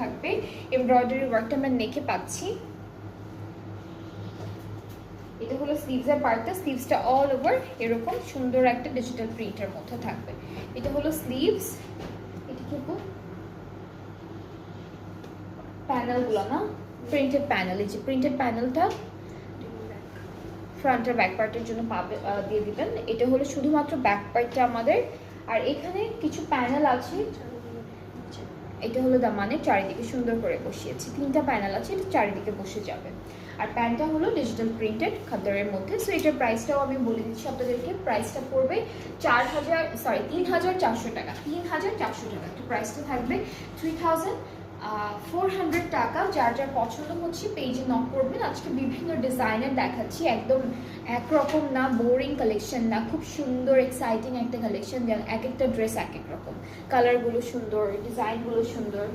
থাকবে। এমব্রয়ডারি ওয়ার্কটা আমরা নেকে পাচ্ছি। এটা হলো স্লিভসের পার্টটা, স্লিভসটা অল ওভার এরকম সুন্দর একটা ডিজিটাল প্রিন্টের মধ্যে থাকবে। এটা হলো স্লিভস। এটা কি প্যানেলগুলো না, প্রিন্টেড প্যানেল। এই যে প্রিন্টেড প্যানেলটা ফ্রন্ট আর ব্যাক পার্টের জন্য পাবে, দিয়ে দিবেন। এটা হলো শুধুমাত্র ব্যাক পার্টটা আমাদের। আর এখানে কিছু প্যানেল আছে, এটা হলো দামানে চারিদিকে সুন্দর করে বসিয়েছি। 3টা প্যানেল আছে, এটা চারিদিকে বসে যাবে। আর প্যান্টটা হলো ডিজিটাল প্রিন্টেড খাদ্দারের মধ্যে। সো এটার প্রাইসটাও আমি বলে দিচ্ছি আপনাদেরকে। প্রাইসটা পড়বে 3,400 টাকা। 3,400 টাকা তো প্রাইসটা থাকবে 3,400 টাকা। যার যার পছন্দ হচ্ছে পেজে নক করবেন। আজকে বিভিন্ন ডিজাইনের দেখাচ্ছি, একদম একরকম না, বোরিং কালেকশন না, খুব সুন্দর এক্সাইটিং একটা কালেকশন। এক একটা ড্রেস এক এক রকম, কালারগুলো সুন্দর, ডিজাইনগুলো সুন্দর।